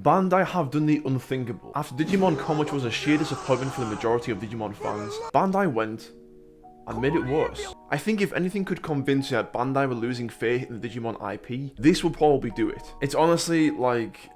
Bandai have done the unthinkable. After Digimon Con, which was a sheer disappointment for the majority of Digimon fans, Bandai went and made it worse. I think if anything could convince you that Bandai were losing faith in the Digimon IP, this will probably do it. It's honestly like...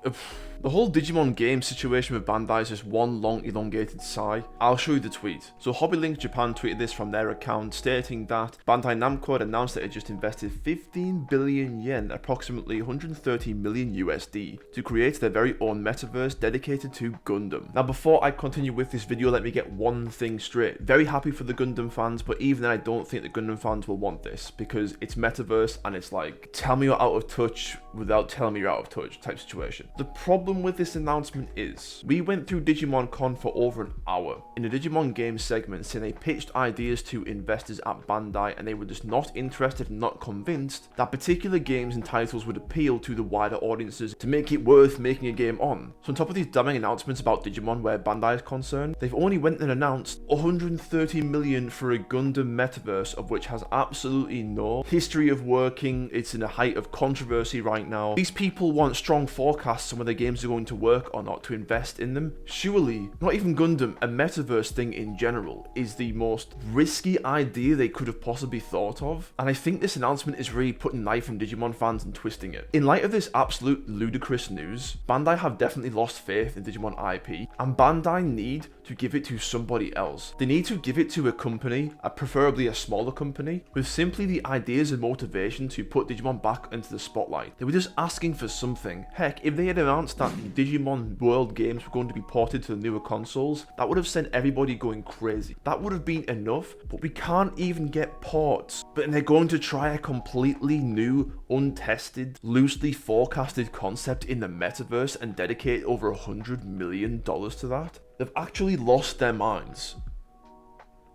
the whole Digimon game situation with Bandai is just one long elongated sigh. I'll show you the tweet. So HobbyLink Japan tweeted this from their account, stating that Bandai Namco had announced that it just invested 15 billion yen, approximately 130 million USD, to create their very own metaverse dedicated to Gundam. Now before I continue with this video, let me get one thing straight. Very happy for the Gundam fans, but even then I don't think the Gundam fans will want this, because it's metaverse and it's like, tell me you're out of touch without telling me you're out of touch type situation. The problem with this announcement is, we went through Digimon Con for over an hour in the Digimon game segment, saying they pitched ideas to investors at Bandai and they were just not interested and not convinced that particular games and titles would appeal to the wider audiences to make it worth making a game on. So on top of these damning announcements about Digimon where Bandai is concerned, they've only went and announced 130 million for a Gundam metaverse, of which has absolutely no history of working. It's in a height of controversy right now. These people want strong forecasts on whether games are going to work or not to invest in them. Surely, not even Gundam, a metaverse thing in general is the most risky idea they could have possibly thought of. And I think this announcement is really putting a knife in Digimon fans and twisting it. In light of this absolute ludicrous news, Bandai have definitely lost faith in Digimon IP, and Bandai need to give it to somebody else. They need to give it to a company, preferably a smaller company, with simply the ideas and motivation to put Digimon back into the spotlight. They were just asking for something. Heck, if they had announced that the Digimon World games were going to be ported to the newer consoles, that would have sent everybody going crazy. That would have been enough, but we can't even get ports. But they're going to try a completely new, untested, loosely forecasted concept in the metaverse and dedicate over $100 million to that? They've actually lost their minds.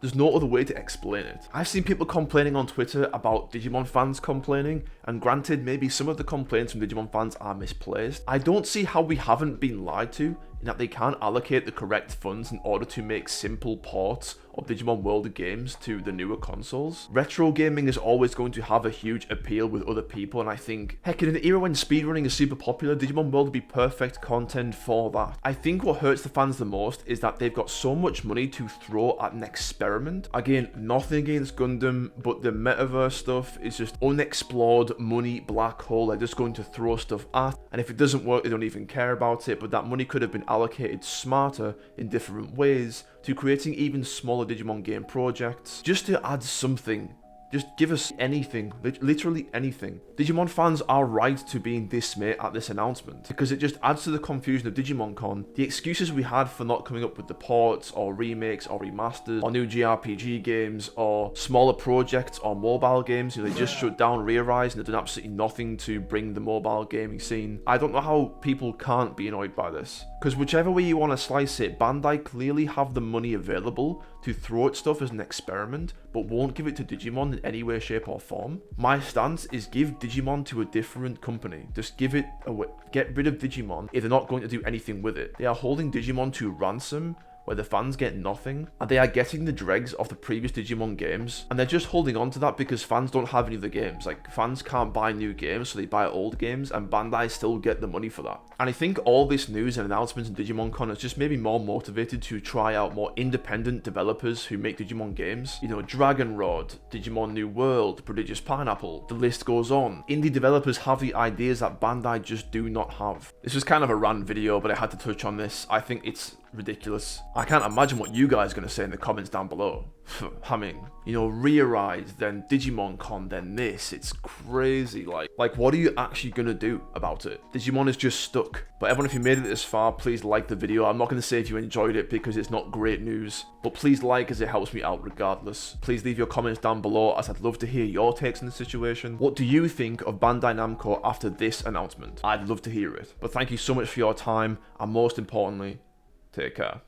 There's no other way to explain it. I've seen people complaining on Twitter about Digimon fans complaining, and granted, maybe some of the complaints from Digimon fans are misplaced. I don't see how we haven't been lied to, in that they can't allocate the correct funds in order to make simple ports of Digimon World games to the newer consoles. Retro gaming is always going to have a huge appeal with other people, and I think, heck, in an era when speedrunning is super popular, Digimon World would be perfect content for that. I think what hurts the fans the most is that they've got so much money to throw at an experiment. Again, nothing against Gundam, but the metaverse stuff is just unexplored money black hole they're just going to throw stuff at, and if it doesn't work, they don't even care about it, but that money could have been allocated smarter in different ways to creating even smaller Digimon game projects, just to add something. Just give us anything, literally anything. Digimon fans are right to being dismayed at this announcement, because it just adds to the confusion of Digimon Con. The excuses we had for not coming up with the ports, or remakes, or remasters, or new JRPG games, or smaller projects, or mobile games, they just shut down Rearise and they've done absolutely nothing to bring the mobile gaming scene. I don't know how people can't be annoyed by this, because whichever way you want to slice it, Bandai clearly have the money available to throw at stuff as an experiment, but won't give it to Digimon in any way, shape or form. My stance is give Digimon to a different company. Just give it away. Get rid of Digimon if they're not going to do anything with it. They are holding Digimon to ransom, where the fans get nothing, and they are getting the dregs of the previous Digimon games, and they're just holding on to that because fans don't have any of the games. Like, fans can't buy new games, so they buy old games, and Bandai still get the money for that. And I think all this news and announcements in Digimon Con has just made me more motivated to try out more independent developers who make Digimon games. You know, Dragon Rod, Digimon New World, Prodigious Pineapple, the list goes on. Indie developers have the ideas that Bandai just do not have. This was kind of a rant video, but I had to touch on this. I think it's ridiculous. I can't imagine what you guys are going to say in the comments down below. I mean, you know, Rearise, then Digimon Con, then this. It's crazy. Like, what are you actually going to do about it? Digimon is just stuck. But everyone, if you made it this far, please like the video. I'm not going to say if you enjoyed it because it's not great news, but please like, as it helps me out regardless. Please leave your comments down below, as I'd love to hear your takes on the situation. What do you think of Bandai Namco after this announcement? I'd love to hear it. But thank you so much for your time, and most importantly, take care.